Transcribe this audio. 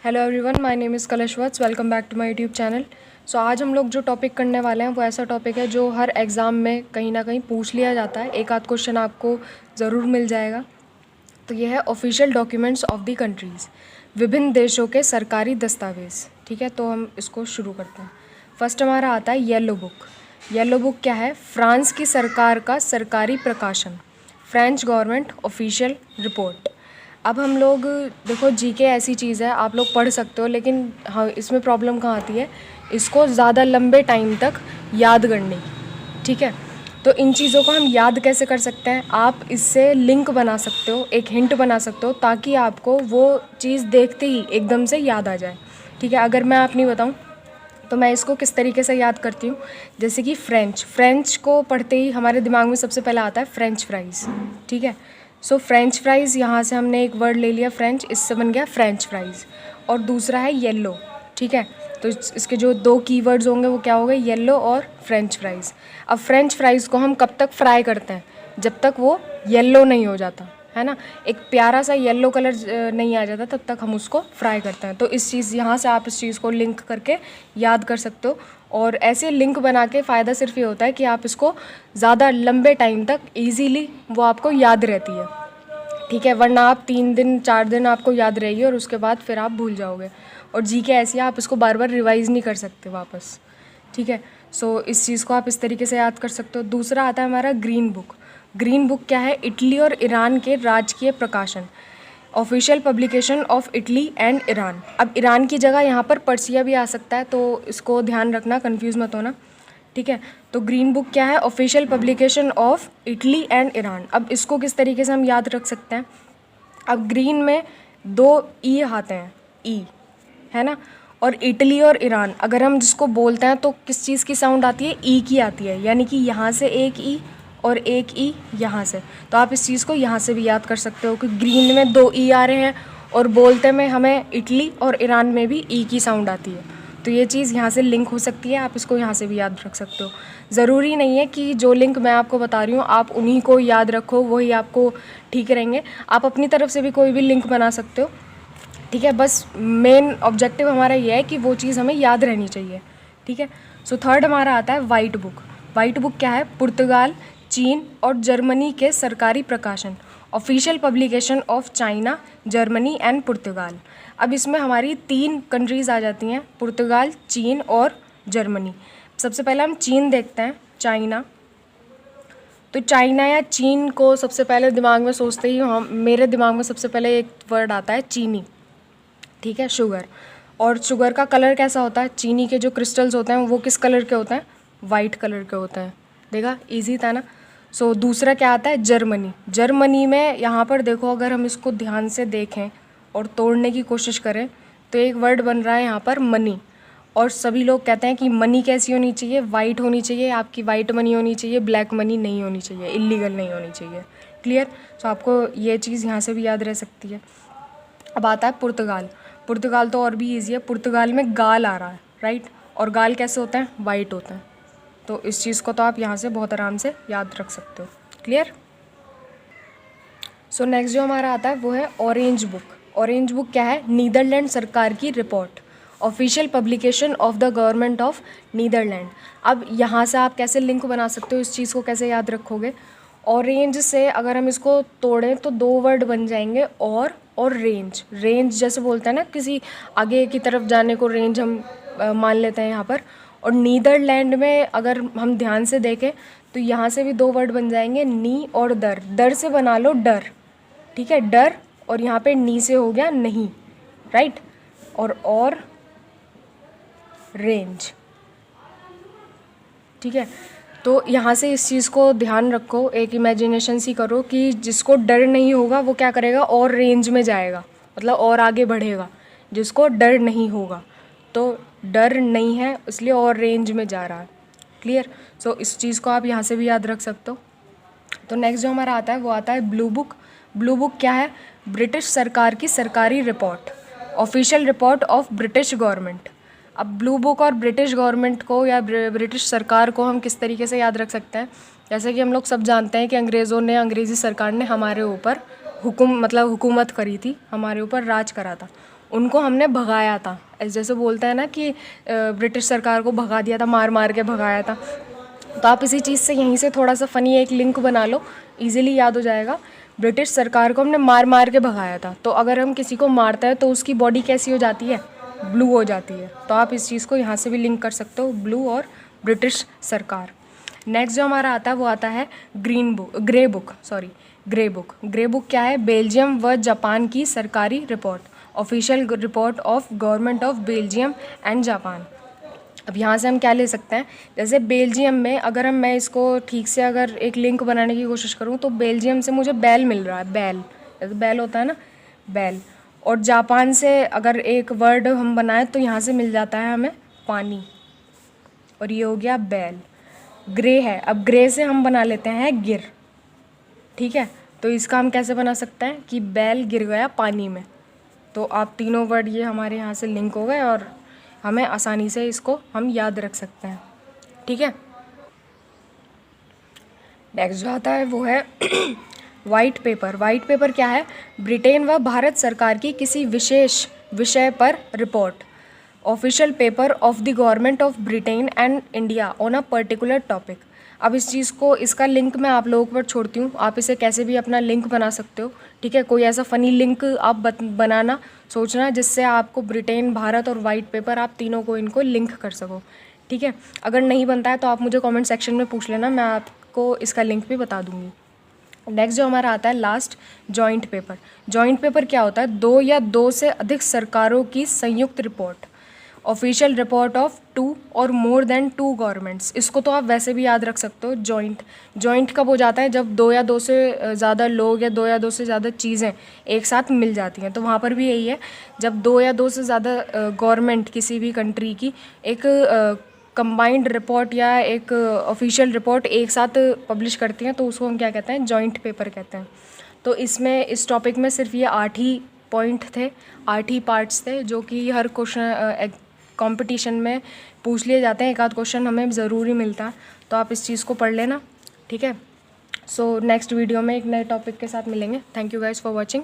Hello everyone, my name is Kalash Vats. Welcome back to my YouTube channel. So आज हम लोग जो टॉपिक करने वाले हैं वो ऐसा टॉपिक है जो हर एग्ज़ाम में कहीं ना कहीं पूछ लिया जाता है। एक आध क्वेश्चन आपको ज़रूर मिल जाएगा। तो ये है official documents of the countries, विभिन्न देशों के सरकारी दस्तावेज़। ठीक है, तो हम इसको शुरू करते हैं। फर्स्ट हमारा आता है येलो बुक। येलो बुक क्या है? फ्रांस की सरकार का सरकारी प्रकाशन, फ्रेंच गवर्नमेंट ऑफिशियल रिपोर्ट। अब हम लोग देखो, जीके ऐसी चीज़ है आप लोग पढ़ सकते हो, लेकिन हाँ इसमें प्रॉब्लम कहाँ आती है, इसको ज़्यादा लंबे टाइम तक याद करने की। ठीक है, तो इन चीज़ों को हम याद कैसे कर सकते हैं? आप इससे लिंक बना सकते हो, एक हिंट बना सकते हो, ताकि आपको वो चीज़ देखते ही एकदम से याद आ जाए। ठीक है, अगर मैं अपनी बताऊँ तो मैं इसको किस तरीके से याद करती हूँ। जैसे कि फ्रेंच को पढ़ते ही हमारे दिमाग में सबसे पहले आता है फ्रेंच फ्राइज़। ठीक है, सो फ्रेंच फ्राइज़, यहाँ से हमने एक वर्ड ले लिया फ्रेंच, इससे बन गया फ्रेंच फ्राइज़। और दूसरा है येलो। ठीक है, तो इसके जो दो कीवर्ड्स होंगे वो क्या हो गए, येलो और फ्रेंच फ्राइज़। अब फ्रेंच फ्राइज़ को हम कब तक फ्राई करते हैं? जब तक वो येलो नहीं हो जाता है ना, एक प्यारा सा येलो कलर नहीं आ जाता, तब तक हम उसको फ्राई करते हैं। तो इस चीज़, यहाँ से आप इस चीज़ को लिंक करके याद कर सकते हो। और ऐसे लिंक बना के फ़ायदा सिर्फ ये होता है कि आप इसको ज़्यादा लंबे टाइम तक ईजीली वो आपको याद रहती है। ठीक है, वरना आप 3 दिन 4 दिन आपको याद रहेगी और उसके बाद फिर आप भूल जाओगे। और जीके ऐसी है, आप इसको बार बार रिवाइज़ नहीं कर सकते वापस। ठीक है, सो इस चीज़ को आप इस तरीके से याद कर सकते हो। दूसरा आता है हमारा ग्रीन बुक। ग्रीन बुक क्या है? इटली और ईरान के राजकीय प्रकाशन, official publication of Italy and Iran. अब ईरान की जगह यहाँ पर पर्सिया भी आ सकता है, तो इसको ध्यान रखना, कंफ्यूज मत होना। ठीक है, तो ग्रीन बुक क्या है? Official publication of Italy and Iran. अब इसको किस तरीके से हम याद रख सकते हैं? अब ग्रीन में 2 ई आते हैं, ई है ना, और इटली और ईरान अगर हम जिसको बोलते हैं तो किस चीज़ की साउंड आती है? ई की आती है, यानी कि यहाँ से एक ई और एक ई यहाँ से। तो आप इस चीज़ को यहाँ से भी याद कर सकते हो कि ग्रीन में 2 ई आ रहे हैं और बोलते में हमें इटली और ईरान में भी ई की साउंड आती है। तो ये चीज़ यहाँ से लिंक हो सकती है, आप इसको यहाँ से भी याद रख सकते हो। ज़रूरी नहीं है कि जो लिंक मैं आपको बता रही हूँ आप उन्हीं को याद रखो, वही आपको ठीक रहेंगे। आप अपनी तरफ से भी कोई भी लिंक बना सकते हो। ठीक है, बस मेन ऑब्जेक्टिव हमारा ये है कि वो चीज़ हमें याद रहनी चाहिए। ठीक है, सो थर्ड हमारा आता है वाइट बुक। वाइट बुक क्या है? पुर्तगाल, चीन और जर्मनी के सरकारी प्रकाशन, official publication of China, Germany and Portugal. अब इसमें हमारी 3 कंट्रीज़ आ जाती हैं, पुर्तगाल, चीन और जर्मनी। सबसे पहले हम चीन देखते हैं, चाइना। तो चाइना या चीन को सबसे पहले दिमाग में सोचते ही हम, मेरे दिमाग में सबसे पहले एक वर्ड आता है चीनी। ठीक है, शुगर। और शुगर का कलर कैसा होता है? चीनी के जो क्रिस्टल्स होते हैं वो किस कलर के होते हैं? वाइट कलर के होते हैं। देखा, इजी था ना। सो दूसरा क्या आता है? जर्मनी। जर्मनी में यहाँ पर देखो, अगर हम इसको ध्यान से देखें और तोड़ने की कोशिश करें तो एक वर्ड बन रहा है यहाँ पर मनी। और सभी लोग कहते हैं कि मनी कैसी होनी चाहिए? वाइट होनी चाहिए, आपकी वाइट मनी होनी चाहिए, ब्लैक मनी नहीं होनी चाहिए, इलीगल नहीं होनी चाहिए। क्लियर? सो आपको ये चीज़ यहाँ से भी याद रह सकती है। अब आता है पुर्तगाल। पुर्तगाल तो और भी ईजी है। पुर्तगाल में गाल आ रहा है, राइट? और गाल कैसे होते हैं? वाइट होते हैं। तो इस चीज़ को तो आप यहाँ से बहुत आराम से याद रख सकते हो। क्लियर? सो नेक्स्ट जो हमारा आता है वो है ऑरेंज बुक। ऑरेंज बुक क्या है? नीदरलैंड सरकार की रिपोर्ट, official publication of the government of Netherland. अब यहाँ से आप कैसे लिंक बना सकते हो, इस चीज़ को कैसे याद रखोगे? ऑरेंज से अगर हम इसको तोड़ें तो 2 वर्ड बन जाएंगे, और रेंज। रेंज जैसे बोलते हैं ना, किसी आगे की तरफ जाने को रेंज हम मान लेते हैं यहाँ पर। और नीदरलैंड में अगर हम ध्यान से देखें तो यहाँ से भी 2 वर्ड बन जाएंगे, नी और दर। दर से बना लो डर। ठीक है, डर, और यहाँ पे नी से हो गया नहीं, राइट? और रेंज। ठीक है, तो यहाँ से इस चीज़ को ध्यान रखो, एक इमेजिनेशन सी करो कि जिसको डर नहीं होगा वो क्या करेगा? और रेंज में जाएगा, मतलब और आगे बढ़ेगा। जिसको डर नहीं होगा, तो डर नहीं है इसलिए और रेंज में जा रहा है। क्लियर? सो इस चीज़ को आप यहाँ से भी याद रख सकते हो। तो नेक्स्ट जो हमारा आता है वो आता है ब्लू बुक। ब्लू बुक क्या है? ब्रिटिश सरकार की सरकारी report, official report of British government. अब ब्लू बुक और ब्रिटिश गवर्नमेंट को या ब्रिटिश सरकार को हम किस तरीके से याद रख सकते हैं? जैसे कि हम लोग सब जानते हैं कि अंग्रेज़ी सरकार ने हमारे ऊपर हुकूमत करी थी, हमारे ऊपर राज करा था। उनको हमने भगाया था। जैसे बोलते हैं ना कि ब्रिटिश सरकार को भगा दिया था, मार मार के भगाया था। तो आप इसी चीज़ से यहीं से थोड़ा सा फ़नी एक लिंक बना लो, इजीली याद हो जाएगा। ब्रिटिश सरकार को हमने मार मार के भगाया था। तो अगर हम किसी को मारते हैं तो उसकी बॉडी कैसी हो जाती है? ब्लू हो जाती है। तो आप इस चीज़ को यहाँ से भी लिंक कर सकते हो, ब्लू और ब्रिटिश सरकार। नेक्स्ट जो हमारा आता है वो आता है ग्रे बुक। ग्रे बुक क्या है? बेल्जियम व जापान की सरकारी report, official report of government of Belgium and Japan. अब यहाँ से हम क्या ले सकते हैं? जैसे बेल्जियम में अगर मैं इसको ठीक से अगर एक लिंक बनाने की कोशिश करूँ तो बेल्जियम से मुझे बैल मिल रहा है, बैल, जैसे बैल होता है ना, बैल। और जापान से अगर एक वर्ड हम बनाएं तो यहाँ से मिल जाता है हमें पानी, और ये हो गया बैल। ग्रे है, अब ग्रे से हम बना लेते हैं गिर, ठीक है। तो इसका हम कैसे बना सकते हैं कि बैल गिर गया पानी में। तो आप तीनों वर्ड ये हमारे यहाँ से लिंक हो गए और हमें आसानी से इसको हम याद रख सकते हैं, ठीक है। नेक्स्ट जो आता है वो है वाइट पेपर। वाइट पेपर क्या है? ब्रिटेन व भारत सरकार की किसी विशेष विषय पर report, official paper of the government of Britain and India on a particular topic. अब इस चीज़ को, इसका लिंक मैं आप लोगों पर छोड़ती हूँ, आप इसे कैसे भी अपना लिंक बना सकते हो, ठीक है। कोई ऐसा फ़नी लिंक आप बनाना, सोचना जिससे आपको ब्रिटेन, भारत और वाइट पेपर, आप तीनों को इनको लिंक कर सको, ठीक है। अगर नहीं बनता है तो आप मुझे कमेंट सेक्शन में पूछ लेना, मैं आपको इसका लिंक भी बता दूँगी। नेक्स्ट जो हमारा आता है last, joint paper. Joint paper क्या होता है? दो या दो से अधिक सरकारों की संयुक्त रिपोर्ट, ऑफिशियल रिपोर्ट ऑफ टू और मोर देन टू गवर्नमेंट्स। इसको तो आप वैसे भी याद रख सकते हो। जॉइंट कब हो जाता है? जब दो या दो से ज़्यादा लोग या दो या दो से ज़्यादा चीज़ें एक साथ मिल जाती हैं। तो वहाँ पर भी यही है, जब दो या दो से ज़्यादा गवर्नमेंट किसी भी कंट्री की एक कंबाइंड रिपोर्ट या एक ऑफिशियल रिपोर्ट एक साथ पब्लिश करती हैं तो उसको हम क्या कहते हैं? जॉइंट पेपर कहते हैं। तो इसमें, इस टॉपिक में सिर्फ ये 8 ही पॉइंट थे, 8 ही पार्ट्स थे जो कि हर क्वेश्चन कंपटीशन में पूछ लिए जाते हैं। एक आध क्वेश्चन हमें ज़रूरी मिलता है, तो आप इस चीज़ को पढ़ लेना, ठीक है। सो नेक्स्ट वीडियो में एक नए टॉपिक के साथ मिलेंगे। Thank you guys for watching.